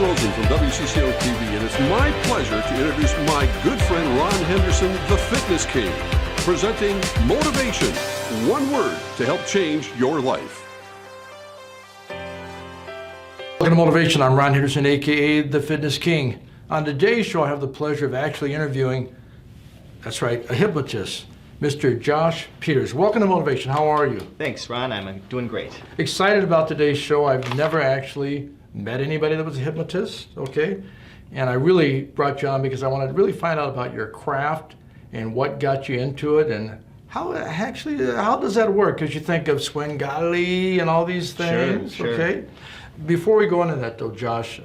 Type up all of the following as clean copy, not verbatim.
Rosen from WCCO TV, and it's my pleasure to introduce my good friend Ron Henderson, the Fitness King, presenting Motivation, one word to help change your life. Welcome to Motivation. I'm Ron Henderson, aka the Fitness King. On today's show, I have the pleasure of actually interviewing, that's right, a hypnotist, Mr. Josh Peters. Welcome to Motivation. How are you? Thanks, Ron. I'm doing great. Excited about today's show. I've never actually met anybody that was a hypnotist, okay? And I really brought you on because I wanted to really find out about your craft and what got you into it and how does that work? Because you think of Swengali and all these things, sure. Okay? Before we go into that though, Josh,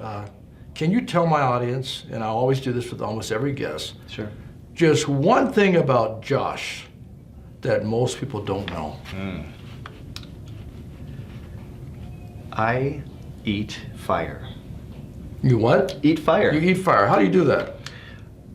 can you tell my audience, and I always do this with almost every guest, Sure. just one thing about Josh that most people don't know? I eat fire. You what? Eat fire. You eat fire. How do you do that?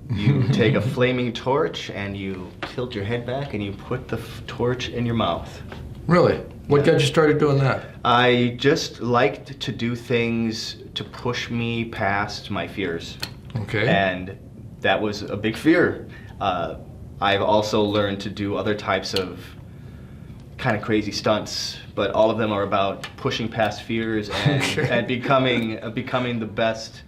You take a flaming torch and you tilt your head back and you put the torch in your mouth. Really? What got you started doing that? I just liked to do things to push me past my fears. Okay. And that was a big fear. I've also learned to do other types of kind of crazy stunts, but all of them are about pushing past fears and, and becoming the best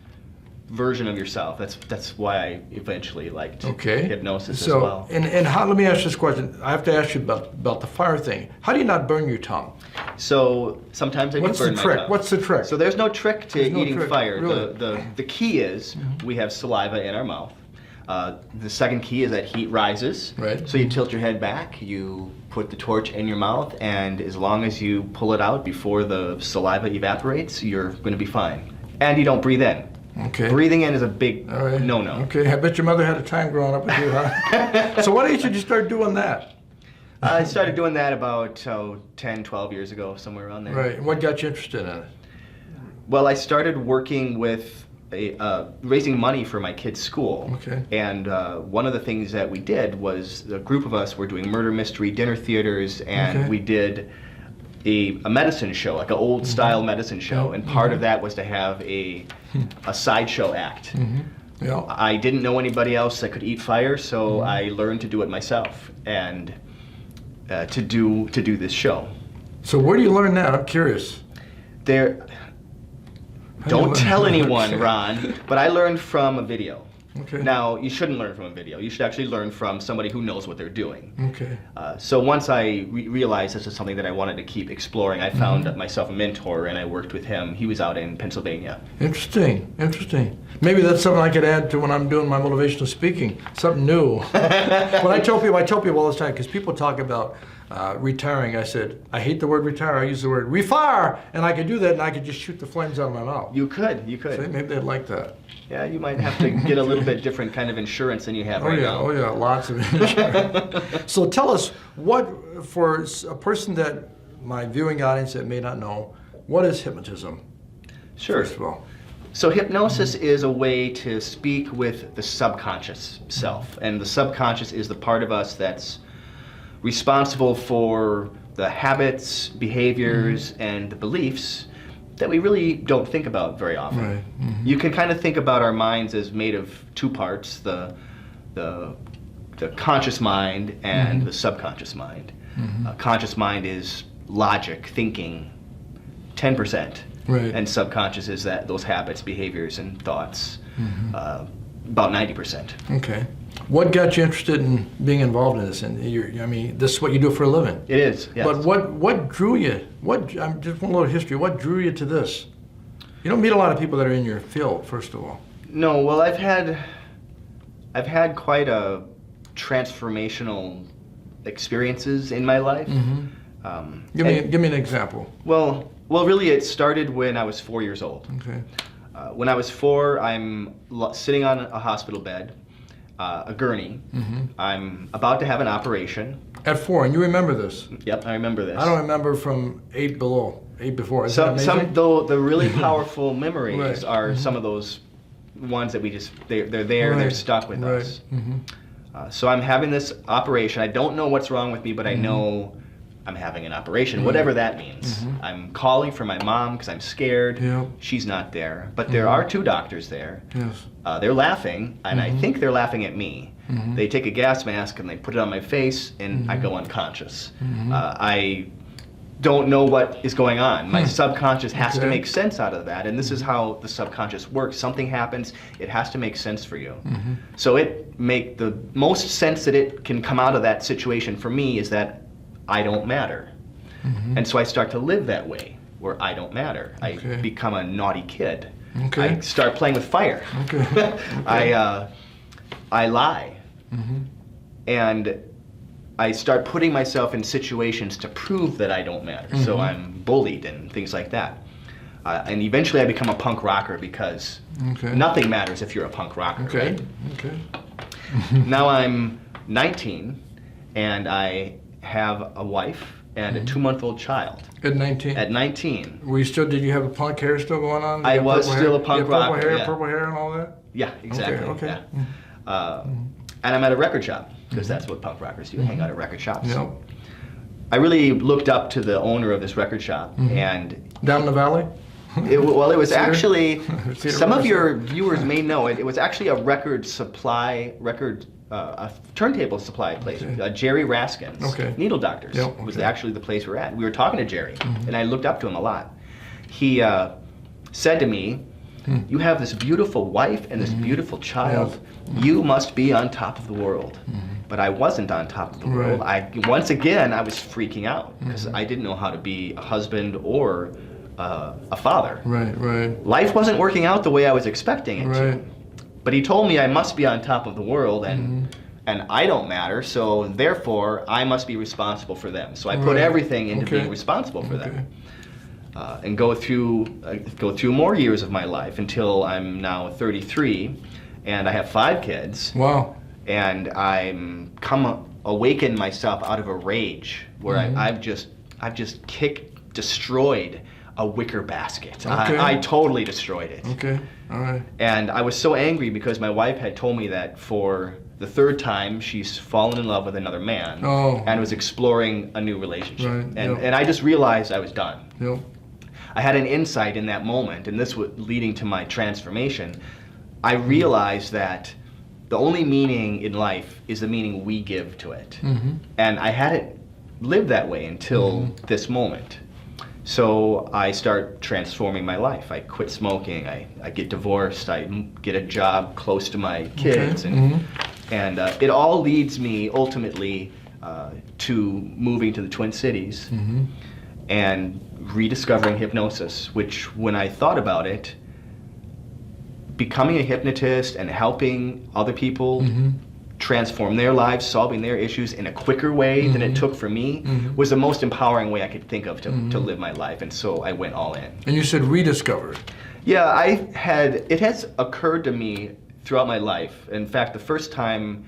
version of yourself. That's why I eventually liked hypnosis as well. And how, let me ask you this question. I have to ask you about the fire thing. How do you not burn your tongue? So sometimes I do burn my tongue. What's the trick? So there's no trick to eating fire. Really? The key is we have saliva in our mouth. The second key is that heat rises. Right. So you tilt your head back, you put the torch in your mouth, and as long as you pull it out before the saliva evaporates, you're going to be fine. And you don't breathe in. Okay. Breathing in is a big no-no. Okay, I bet your mother had a time growing up with you, huh? So what age did you start doing that? I started doing that about 10, 12 years ago, somewhere around there. Right, and what got you interested in it? Well, I started working with raising money for my kids' school. Okay. And one of the things that we did was a group of us were doing murder mystery dinner theaters, and we did a medicine show, like an old style medicine show, and part of that was to have a sideshow act. Yeah. I didn't know anybody else that could eat fire, so I learned to do it myself and to do this show. So where do you learn that? I'm curious. Don't tell anyone, Ron, but I learned from a video. Okay. Now, you shouldn't learn from a video. You should actually learn from somebody who knows what they're doing. Okay. So once I realized this is something that I wanted to keep exploring, I found myself a mentor and I worked with him. He was out in Pennsylvania. Interesting, interesting. Maybe that's something I could add to when I'm doing my motivational speaking, something new. When I tell people all the time, because people talk about retiring, I said, I hate the word retire, I use the word refire, and I could do that and I could just shoot the flames out of my mouth. You could. See, maybe they'd like that. Yeah, you might have to get a little bit different kind of insurance than you have right now. Oh yeah, lots of insurance. So tell us, what, for a person that, my viewing audience that may not know, what is hypnotism? Sure. First of all. So hypnosis is a way to speak with the subconscious self, and the subconscious is the part of us that's responsible for the habits, behaviors, and the beliefs that we really don't think about very often. Right. You can kind of think about our minds as made of two parts, the conscious mind and the subconscious mind. Conscious mind is logic, thinking, 10%. Right. And subconscious is those habits, behaviors, and thoughts, about 90%. Okay. What got you interested in being involved in this? And I mean, this is what you do for a living. It is, yes. But what drew you? Just one little history. What drew you to this? You don't meet a lot of people that are in your field, first of all. No, well, I've had quite a transformational experiences in my life. Give me an example. Well, really, it started when I was 4 years old. Okay. When I was 4, I'm sitting on a hospital bed, a gurney. I'm about to have an operation. At 4, and you remember this? Yep, I remember this. I don't remember from 8 before. Isn't that Some amazing? though the really powerful memories Right. are some of those ones that they're there, they're stuck with us. So I'm having this operation. I don't know what's wrong with me, but I know I'm having an operation, whatever that means. I'm calling for my mom because I'm scared. Yep. She's not there. But there are 2 doctors there. Yes. They're laughing, and I think they're laughing at me. They take a gas mask and they put it on my face, and I go unconscious. I don't know what is going on. My subconscious has to make sense out of that, and this is how the subconscious works. Something happens, it has to make sense for you. So the most sense that it can come out of that situation for me is that I don't matter. And so I start to live that way, where I don't matter. I become a naughty kid. I start playing with fire. I lie. And I start putting myself in situations to prove that I don't matter. So I'm bullied and things like that. And eventually I become a punk rocker because nothing matters if you're a punk rocker. Right? Now I'm 19 and I have a wife and a 2-month-old child. At 19? At 19. Did you have a punk hair still going on? I was still a punk rocker. Purple hair and all that? Yeah, exactly. And I'm at a record shop, because that's what punk rockers do, hang out at record shops. I really looked up to the owner of this record shop. And down in the valley? It was actually, some of your viewers may know it, it was actually a a turntable supply place. Jerry Raskin's Needle Doctors was actually the place we're at. We were talking to Jerry, and I looked up to him a lot. He said to me, you have this beautiful wife and this beautiful child. You must be on top of the world. But I wasn't on top of the world. Once again, I was freaking out because I didn't know how to be a husband or a father. Life wasn't working out the way I was expecting it to. But he told me I must be on top of the world, and I don't matter, so therefore I must be responsible for them. So I put everything into being responsible for them. And go through more years of my life until I'm now 33, and I have 5 kids. Wow. And I'm awakened myself out of a rage where I've just destroyed a wicker basket. I totally destroyed it. All right. And I was so angry because my wife had told me that for the 3rd time she's fallen in love with another man and was exploring a new relationship. And I just realized I was done. I had an insight in that moment, and this was leading to my transformation. I realized that the only meaning in life is the meaning we give to it. And I hadn't lived that way until this moment. So I start transforming my life. I quit smoking, I get divorced, I get a job close to my kids, and it all leads me ultimately to moving to the Twin Cities and rediscovering hypnosis, which when I thought about it, becoming a hypnotist and helping other people transform their lives, solving their issues in a quicker way than it took for me, was the most empowering way I could think of to live my life, and so I went all in. And you said rediscovered. Yeah, it has occurred to me throughout my life. In fact, the first time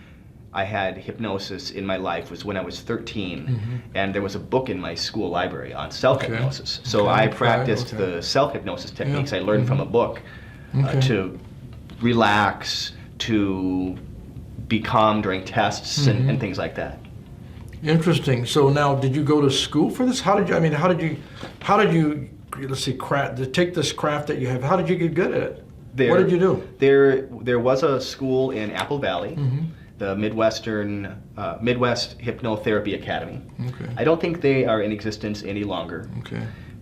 I had hypnosis in my life was when I was 13, and there was a book in my school library on self-hypnosis. So I practiced the self-hypnosis techniques I learned from a book to relax, to be calm during tests and things like that. Interesting. So now, did you go to school for this? How did you let's see, take this craft that you have? How did you get good at it? What did you do? There was a school in Apple Valley, the Midwest Hypnotherapy Academy. I don't think they are in existence any longer.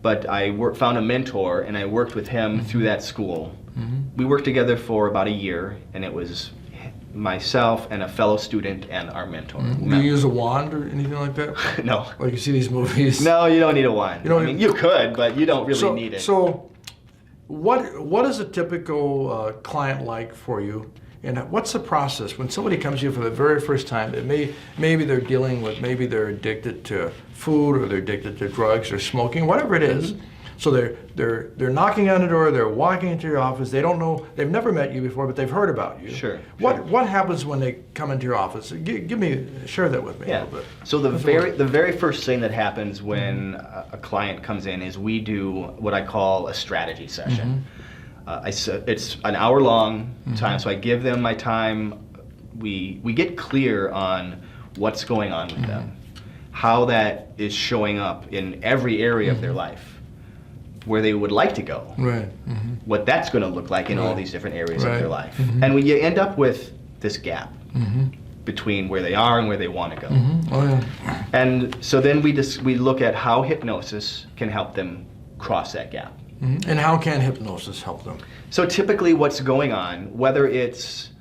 But I found a mentor, and I worked with him through that school. We worked together for about a year, and it was myself and a fellow student and our mentor. Do you use a wand or anything like that? No. Like you see these movies? No, you don't need a wand. You could, but you don't really need it. So, what is a typical client like for you? And what's the process when somebody comes to you for the very first time? Maybe they're dealing with, maybe they're addicted to food, or they're addicted to drugs or smoking, whatever it is. So they're knocking on the door, they're walking into your office, they don't know, they've never met you before, but they've heard about you. What happens when they come into your office? Share that with me a little bit. So the very first thing that happens when a client comes in is we do what I call a strategy session. It's an hour-long time, so I give them my time. We get clear on what's going on with them, how that is showing up in every area of their life, where they would like to go, Right. what that's going to look like in all these different areas of Right. their life. And you end up with this gap between where they are and where they want to go. Oh, yeah. And so then we look at how hypnosis can help them cross that gap. And how can hypnosis help them? So typically what's going on, whether it's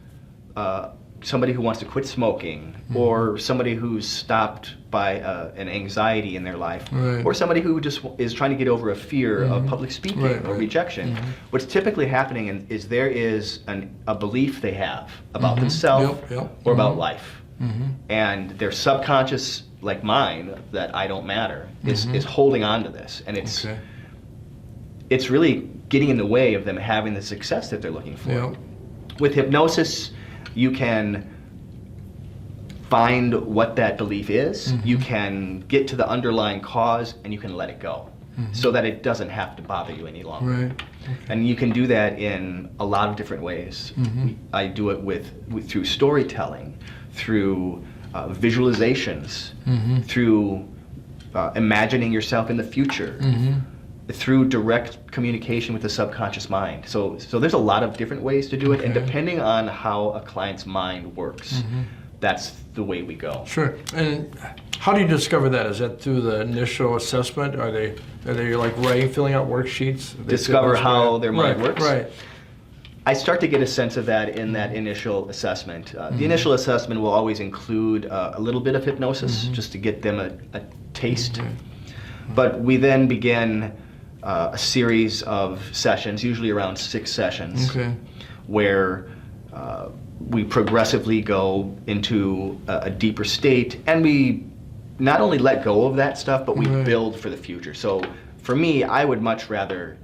somebody who wants to quit smoking, or somebody who's stopped by an anxiety in their life, Right. or somebody who just is trying to get over a fear of public speaking or rejection, what's typally happening is there is a belief they have about themselves or about life. And their subconscious, like mine, that I don't matter, is holding on to this. And it's really getting in the way of them having the success that they're looking for. Yep. With hypnosis, you can find what that belief is, you can get to the underlying cause, and you can let it go so that it doesn't have to bother you any longer. Right. And you can do that in a lot of different ways. I do it through storytelling, through visualizations, through imagining yourself in the future, through direct communication with the subconscious mind. So there's a lot of different ways to do it, and depending on how a client's mind works, that's the way we go. Sure. And how do you discover that? Is that through the initial assessment? Are they like Ray filling out worksheets? Discover how their mind works? Right. I start to get a sense of that in that initial assessment. The initial assessment will always include a little bit of hypnosis, just to get them a taste. But we then begin a series of sessions, usually around 6 sessions, where we progressively go into a deeper state, and we not only let go of that stuff, but we build for the future. So for me, I would much rather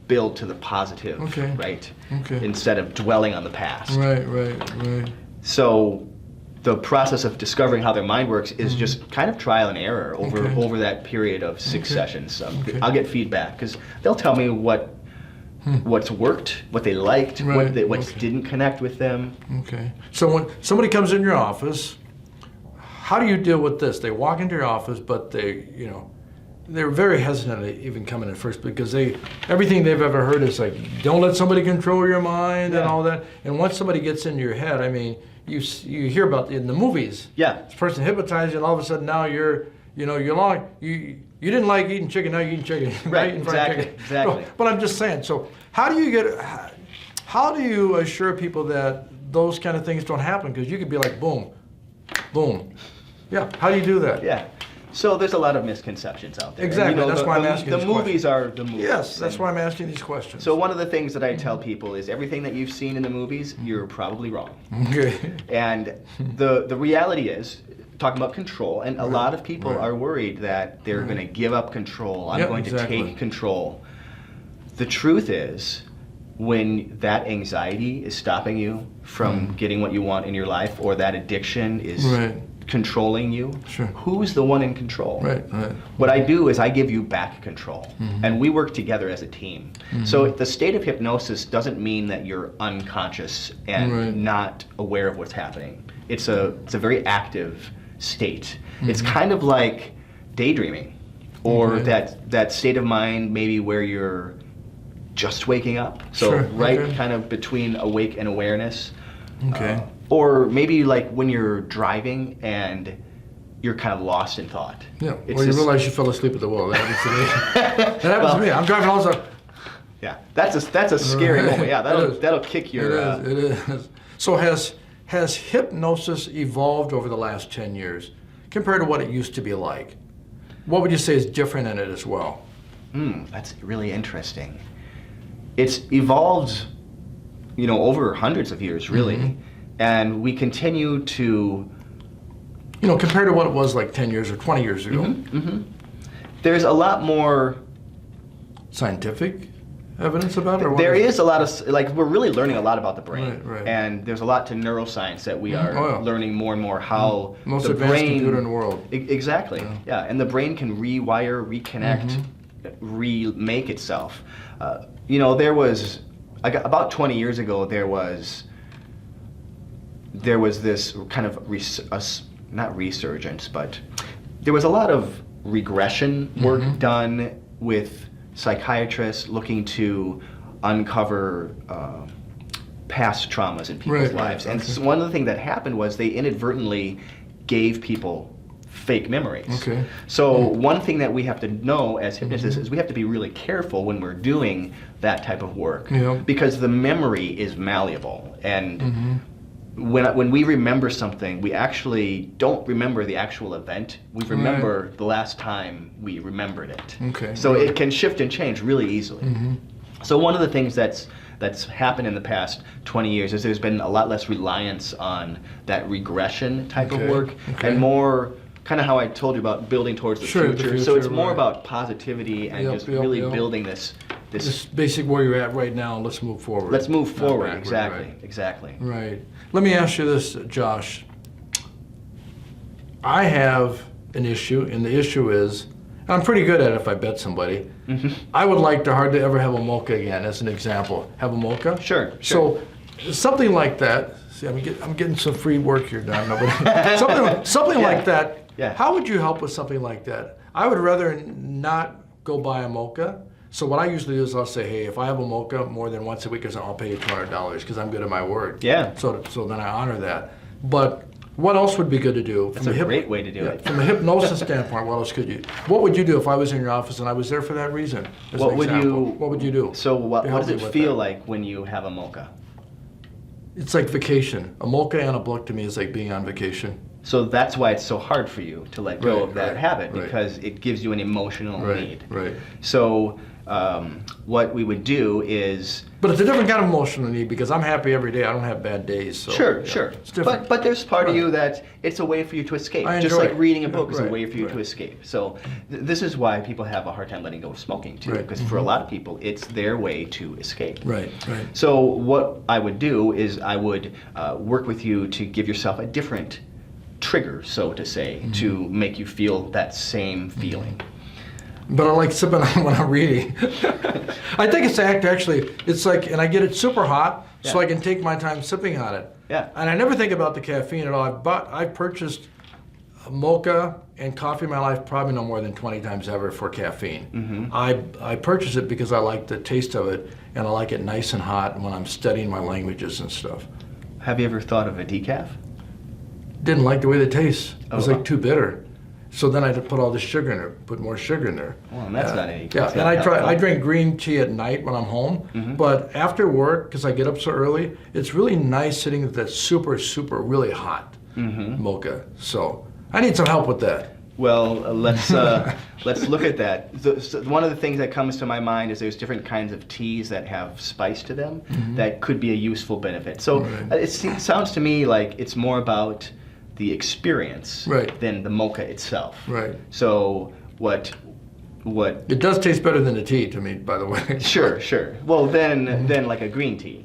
build to the positive, right? Instead of dwelling on the past. Right. So the process of discovering how their mind works is just kind of trial and error over that period of 6 sessions. I'll get feedback because they'll tell me what's worked, what they liked, what didn't connect with them. So when somebody comes in your office, how do you deal with this? They walk into your office, but they're very hesitant to even come in at first because everything they've ever heard is like, don't let somebody control your mind and all that. And once somebody gets into your head, I mean, you hear about in the movies. This person hypnotized you, and all of a sudden now you didn't like eating chicken, now you're eating chicken. Right, exactly. But I'm just saying, so how do you assure people that those kind of things don't happen? Because you could be like, boom, boom. Yeah, how do you do that? Yeah. So there's a lot of misconceptions out there. Exactly, that's why I'm asking these movies are the movies. Yes, that's why I'm asking these questions. So one of the things that I tell people is everything that you've seen in the movies, you're probably wrong. And the reality is, talking about control, and a lot of people are worried that they're going to give up control. I'm going to take control. The truth is, when that anxiety is stopping you from getting what you want in your life, or that addiction is controlling you, who's the one in control? What I do is I give you back control, and we work together as a team. So the state of hypnosis doesn't mean that you're unconscious and not aware of what's happening. It's a very active state. It's kind of like daydreaming, or that state of mind maybe where you're just waking up. So kind of between awake and awareness. Or maybe like when you're driving and you're kind of lost in thought. Or you realize you fell asleep at the wheel. That happens to me. That happens to me. I'm driving also. Yeah, that's a scary moment. Yeah, that'll kick your. It is. So has hypnosis evolved over the last 10 years compared to what it used to be like? What would you say is different in it as well? That's really interesting. It's evolved, over hundreds of years, really. And we continue to... compared to what it was like 10 years or 20 years ago. There's a lot more... scientific evidence about it? Or there is a lot of... we're really learning a lot about the brain. Right. And there's a lot to neuroscience that we are learning more and more how most the advanced brain... computer in the world. Exactly. Yeah, and the brain can rewire, reconnect, remake itself. There was... about 20 years ago, there was this kind of not resurgence, but there was a lot of regression work done with psychiatrists looking to uncover past traumas in people's lives. And so one of the things that happened was they inadvertently gave people fake memories. Okay. So one thing that we have to know as hypnotists is we have to be really careful when we're doing that type of work, because the memory is malleable. And when we remember something, we actually don't remember the actual event. We remember the last time we remembered it. Okay. So it can shift and change really easily. So one of the things that's happened in the past 20 years is there's been a lot less reliance on that regression type of work, and more kind of how I told you about building towards the future. So it's more about positivity and just really building this basic where you're at right now. Let's move forward. Let's move forward. Backward, Exactly. Exactly. Right. Let me ask you this, Josh. I have an issue, and the issue is, and I'm pretty good at it if I bet somebody. I would like to hardly ever have a mocha again, as an example. Have a mocha? Sure. So something like that. See, I'm getting some free work here, Don. Something like that. Yeah. How would you help with something like that? I would rather not go buy a mocha. So what I usually do is I'll say, hey, if I have a mocha more than once a week, I'll pay you $200 because I'm good at my word. Yeah. So then I honor that. But what else would be good to do? That's a great way to do it. From a hypnosis standpoint, what else could you? What would you do if I was in your office and I was there for that reason? What would you do? So what does it feel like when you have a mocha? It's like vacation. A mocha and a book to me is like being on vacation. So that's why it's so hard for you to let go of that habit, because it gives you an emotional need. Right. So what we would do is... But it's a different kind of emotional need because I'm happy every day. I don't have bad days. So, sure. It's different. But there's part of you that it's a way for you to escape. Just like reading a book is a way for you to escape. So this is why people have a hard time letting go of smoking too, because for a lot of people, it's their way to escape. Right. So what I would do is I would work with you to give yourself a different trigger, so to say, to make you feel that same feeling. But I like sipping on when I'm reading. I think it's actually, it's like, and I get it super hot, so I can take my time sipping on it. Yeah. And I never think about the caffeine at all. I've purchased a mocha and coffee in my life probably no more than 20 times ever for caffeine. I purchase it because I like the taste of it, and I like it nice and hot when I'm studying my languages and stuff. Have you ever thought of a decaf? Didn't like the way it tastes. It was like too bitter. So then I had to put all the sugar in there, put more sugar in there. Well, and that's not any. Yeah, and I drink green tea at night when I'm home, but after work, because I get up so early, it's really nice sitting with that super, really hot mocha. So I need some help with that. Well, let's look at that. So one of the things that comes to my mind is there's different kinds of teas that have spice to them that could be a useful benefit. So it sounds to me like it's more about the experience than the mocha itself. Right. So what? It does taste better than the tea to me, by the way. Sure. Well, then like a green tea.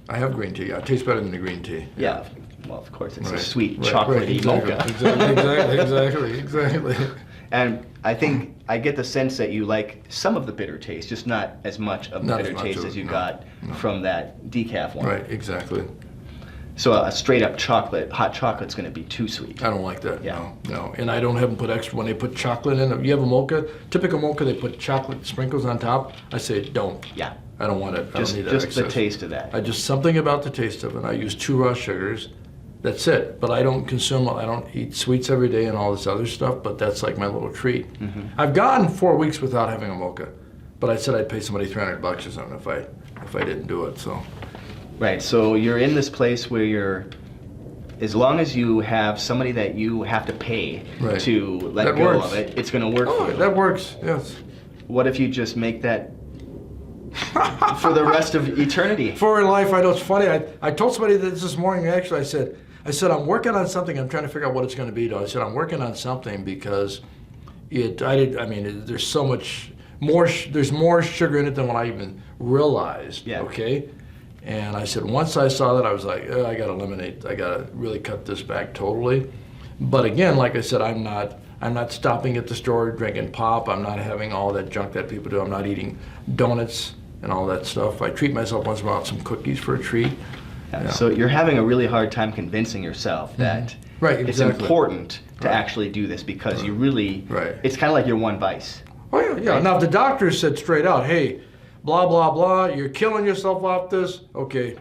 I have green tea. Yeah, it tastes better than the green tea. Yeah. Well, of course, it's a sweet, chocolatey mocha. Exactly. And I think I get the sense that you like some of the bitter taste, just not as much of the bitter taste as you got from that decaf one. Right, exactly. So a straight up hot chocolate's going to be too sweet. I don't like that. Yeah. No. And I don't have them put extra when they put chocolate in it. You have a mocha, typical mocha, they put chocolate sprinkles on top. I say don't. Yeah. I don't want it. I don't need that just excess. The taste of that. Something about the taste of it. I use 2 raw sugars. That's it. But I don't eat sweets every day and all this other stuff, but that's like my little treat. I've gone 4 weeks without having a mocha, but I said I'd pay somebody $300 or something if I didn't do it, so. Right, so you're in this place where as long as you have somebody that you have to pay to let go of it, it's going to work for you. That works, yes. What if you just make that for the rest of eternity? For life, I know it's funny. I told somebody this morning, actually, I said, I'm working on something. I'm trying to figure out what it's going to be, though. I said, I'm working on something because there's so much more, there's more sugar in it than what I even realized, okay? And I said, once I saw that, I was like, I got to really cut this back totally. But again, like I said, I'm not stopping at the store drinking pop. I'm not having all that junk that people do. I'm not eating donuts and all that stuff. I treat myself once in a while with some cookies for a treat. So you're having a really hard time convincing yourself that Right, exactly. It's important to actually do this because you really, it's kind of like your one vice. Oh, yeah, yeah. Right? Now, if the doctor said straight out, hey, blah, blah, blah, you're killing yourself off this, okay,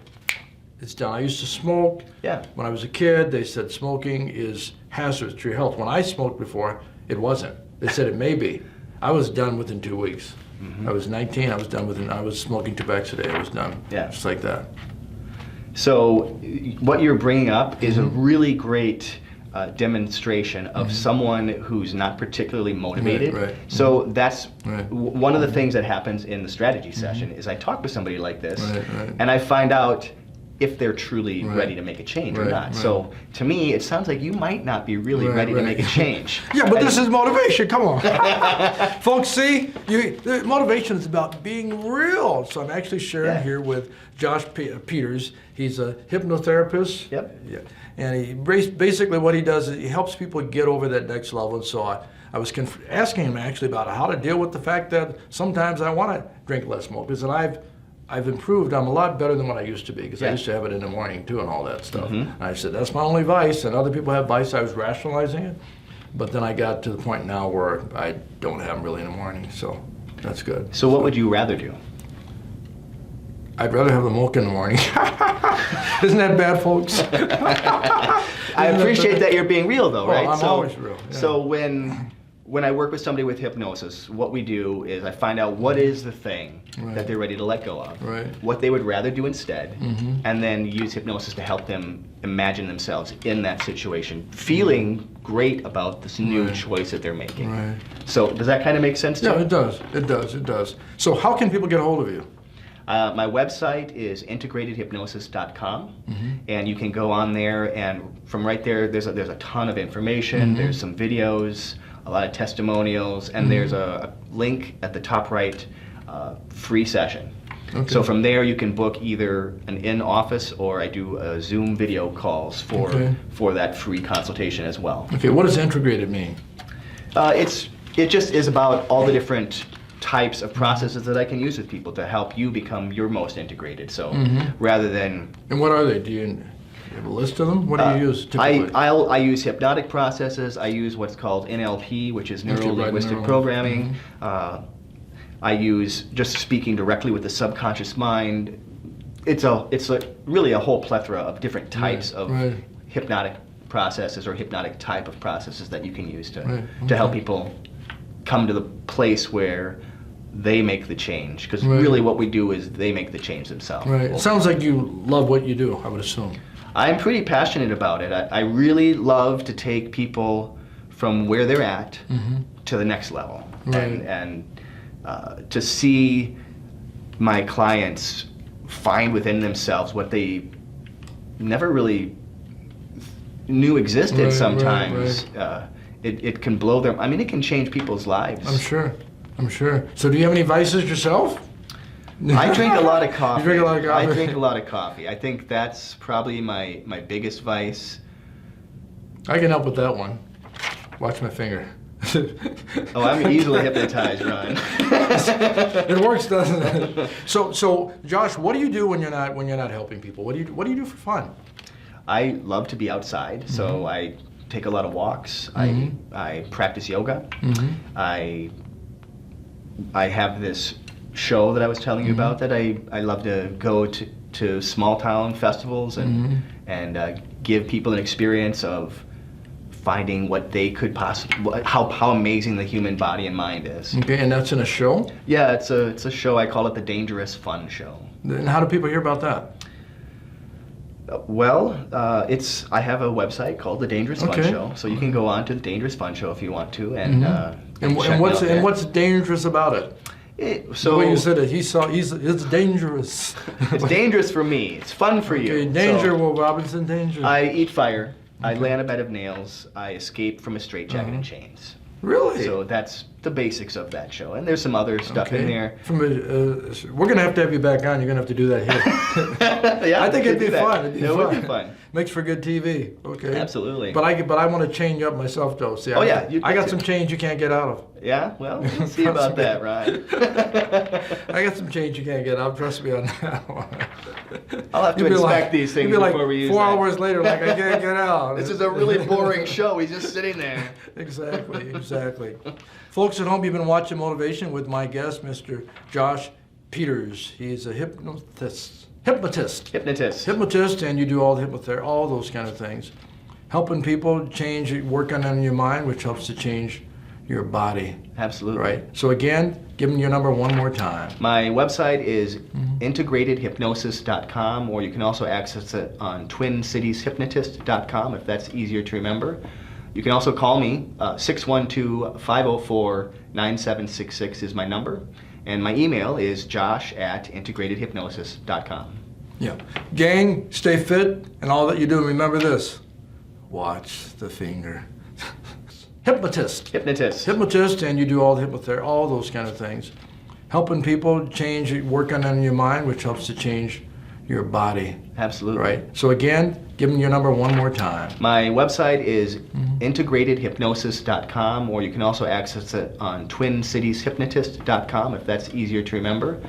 it's done. I used to smoke. Yeah. When I was a kid, they said smoking is hazardous to your health. When I smoked before, it wasn't. They said it may be. I was done within 2 weeks. I was 19, I was done within, I was smoking 2 packs a day, I was done. Yeah. Just like that. So what you're bringing up is a really great demonstration of someone who's not particularly motivated. Right. So that's one of the things that happens in the strategy session is I talk with somebody like this and I find out if they're truly ready to make a change or not. So to me, it sounds like you might not be really ready to make a change. Yeah, but this is motivation, come on. Folks, see, motivation is about being real. So I'm actually sharing here with Josh Peters. He's a hypnotherapist. Yep. Yeah. And he basically what he does is he helps people get over that next level. And so I was asking him actually about how to deal with the fact that sometimes I want to drink less smoke. Because I've improved. I'm a lot better than what I used to be because I used to have it in the morning too and all that stuff. And I said, that's my only vice, and other people have vice. I was rationalizing it. But then I got to the point now where I don't have them really in the morning, so that's good. So what would you rather do? I'd rather have the milk in the morning. Isn't that bad, folks? I appreciate that you're being real though, right? I'm always real. Yeah. So when I work with somebody with hypnosis, what we do is I find out what is the thing that they're ready to let go of, what they would rather do instead, and then use hypnosis to help them imagine themselves in that situation, feeling great about this new choice that they're making. So does that kind of make sense to you? Yeah, it does. It does. It does. So how can people get a hold of you? My website is integratedhypnosis.com, and you can go on there, and from right there, there's a ton of information. There's some videos, a lot of testimonials, and there's a link at the top right, free session. So from there, you can book either an in-office or I do Zoom video calls for that free consultation as well. Okay, what does integrated mean? It just is about all the different types of processes that I can use with people to help you become your most integrated. So rather than... And what are they? Do you have a list of them? What do you use typically? I use hypnotic processes. I use what's called NLP, which is neuro-linguistic programming. I use just speaking directly with the subconscious mind. It's really a whole plethora of different types of hypnotic processes or hypnotic type of processes that you can use to help people come to the place where they make the change. Because really what we do is they make the change themselves. Right. It sounds like you love what you do, I would assume. I'm pretty passionate about it. I really love to take people from where they're at to the next level. And to see my clients find within themselves what they never really knew existed sometimes. It can blow them. I mean, it can change people's lives. I'm sure. So do you have any vices yourself? I drink a lot of coffee. You drink a lot of coffee? I drink a lot of coffee. I think that's probably my biggest vice. I can help with that one. Watch my finger. Oh, I'm easily hypnotized, Ron. It works, doesn't it? So, Josh, what do you do when you're not helping people? What do you do for fun? I love to be outside, so I take a lot of walks. I practice yoga. I have this show that I was telling you about that I love to go to small town festivals and give people an experience of finding what they could possibly, how amazing the human body and mind is. Okay, and that's in a show? Yeah, it's a show. I call it the Dangerous Fun Show. And how do people hear about that? Well, I have a website called The Dangerous Fun Show, so you can go on to The Dangerous Fun Show if you want to, and what's dangerous about it? The way you said it, it's dangerous. It's dangerous for me. It's fun for you. Danger, Will Robinson, danger. I eat fire. I lay on a bed of nails. I escape from a straitjacket and chains. Really? So that's the basics of that show, and there's some other stuff in there. We're gonna have to have you back on. You're gonna have to do that here. Yeah, I think it'd be fun. It would be fun. Makes for good TV. Okay. Absolutely. But I want to chain you up myself though. See, Oh, yeah, you I got get some to. change you can't get out of. Yeah, well, we'll see about that, Ryan. I got some change you can't get out. Trust me on that one. I'll have to You'd be inspect like- these things you'd be like before we use 4 that. hours later, like I can't get out. This is a really boring show. He's just sitting there. Exactly. Folks at home, you've been watching Motivation with my guest, Mr. Josh Peters. He's a hypnotist, and you do all the hypnotherapy, all those kind of things. Helping people change, working on your mind, which helps to change your body. Absolutely. Right. So again, give them your number one more time. My website is integratedhypnosis.com, or you can also access it on twincitieshypnotist.com if that's easier to remember. You can also call me, 612-504-9766 is my number, and my email is josh@integratedhypnosis.com. Yeah. Gang, stay fit, and all that you do, remember this. Watch the finger. Hypnotist, and you do all the hypnotherapy, all those kind of things. Helping people change, working on your mind, which helps to change your body. Absolutely. Right. So again, give them your number one more time. My website is integratedhypnosis.com, or you can also access it on twincitieshypnotist.com if that's easier to remember.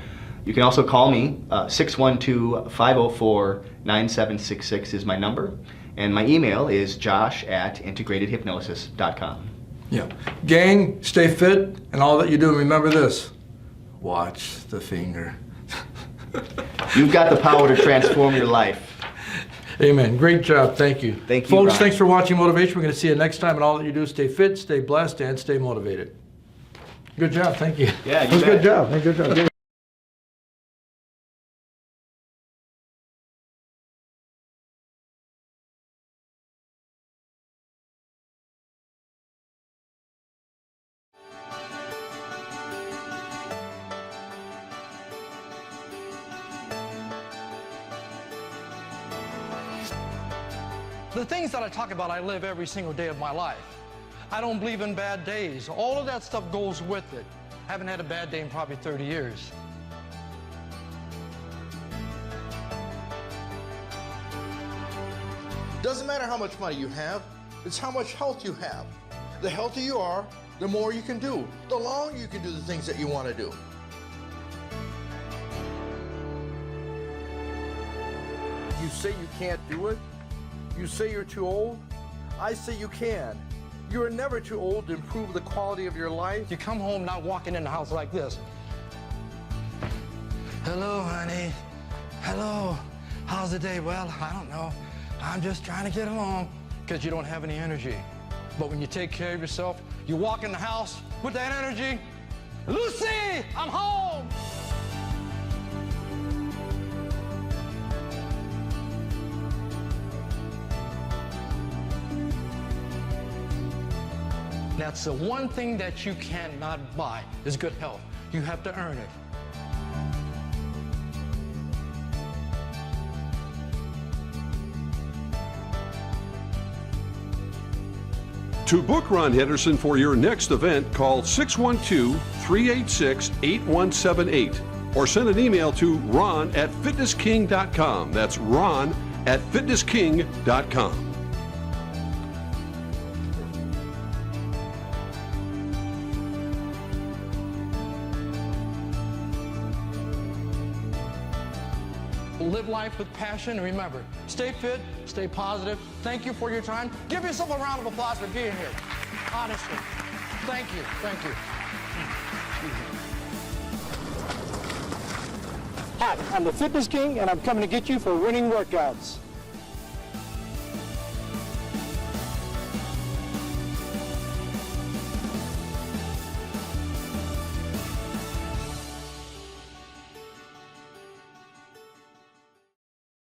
You can also call me, 612-504-9766 is my number, and my email is josh@integratedhypnosis.com. Yeah. Gang, stay fit, and all that you do, remember this. Watch the finger. You've got the power to transform your life. Amen. Great job. Thank you. Thank you, Folks, Ron. thanks for watching Motivation. We're going to see you next time, and all that you do, stay fit, stay blessed, and stay motivated. Good job. Thank you. Yeah, you That was a bet. good job. Good job. The things that I talk about, I live every single day of my life. I don't believe in bad days. All of that stuff goes with it. I haven't had a bad day in probably 30 years. Doesn't matter how much money you have, it's how much health you have. The healthier you are, the more you can do. The longer you can do the things that you want to do. You say you can't do it? You say you're too old? I say you can. You are never too old to improve the quality of your life. You come home not walking in the house like this. Hello, honey. Hello. How's the day? Well, I don't know. I'm just trying to get along, because you don't have any energy. But when you take care of yourself, you walk in the house with that energy. Lucy, I'm home. That's the one thing that you cannot buy is good health. You have to earn it. To book Ron Henderson for your next event, call 612-386-8178 or send an email to ron@fitnessking.com. That's ron@fitnessking.com. Live life with passion, and remember, stay fit, stay positive. Thank you for your time. Give yourself a round of applause for being here. Honestly. Thank you. Thank you. Hi, I'm the Fitness King, and I'm coming to get you for winning workouts.